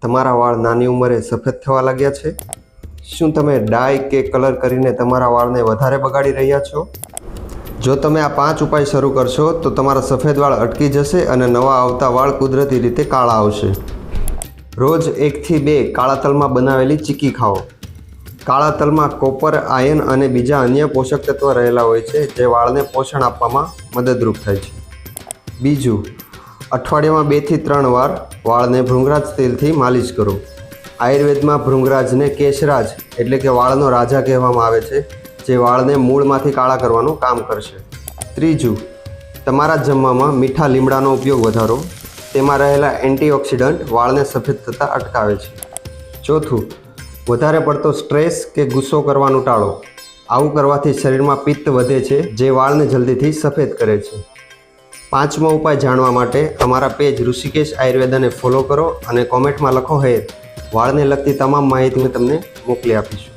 તમારા વાળ નાની ઉંમરે સફેદ થવા લાગ્યા છે? શું તમે ડાય કે કલર કરીને તમારા વાળને વધારે બગાડી રહ્યા છો? જો તમે આ 5 ઉપાય શરૂ કરશો તો તમારા સફેદ વાળ અટકી જશે અને નવા આવતા વાળ કુદરતી રીતે કાળા આવશે. રોજ 1 થી 2 કાળા તલમાં બનાવેલી ચીક્કી ખાઓ. કાળા તલમાં કોપર, આયર્ન અને બીજા અન્ય પોષક તત્વો રહેલા હોય છે જે વાળને પોષણ આપવામાં મદદરૂપ થાય છે. બીજું, અઠવાડિયામાં 2 થી 3 વાર વાળને ભૃંગરાજ તેલથી માલિશ કરો. આયુર્વેદમાં ભૃંગરાજને કેશરાજ એટલે કે વાળનો રાજા કહેવામાં આવે છે, જે વાળને મૂળમાંથી કાળા કરવાનું કામ કરશે. ત્રીજું, તમારા જમવામાં મીઠા લીમડાનો ઉપયોગ વધારો. તેમાં રહેલા એન્ટીઓક્સિડન્ટ વાળને સફેદ થતાં અટકાવે છે. ચોથું, વધારે પડતો સ્ટ્રેસ કે ગુસ્સો કરવાનું ટાળો. આવું કરવાથી શરીરમાં પિત્ત વધે છે, જે વાળને જલ્દીથી સફેદ કરે છે. 5મો ઉપાય જાણવા માટે અમારા પેજ ઋષિકેશ આયુર્વેદાને ફોલો કરો અને કોમેન્ટમાં લખો હે. વાળને લગતી તમામ માહિતી હું તમને મોકલી આપીશું.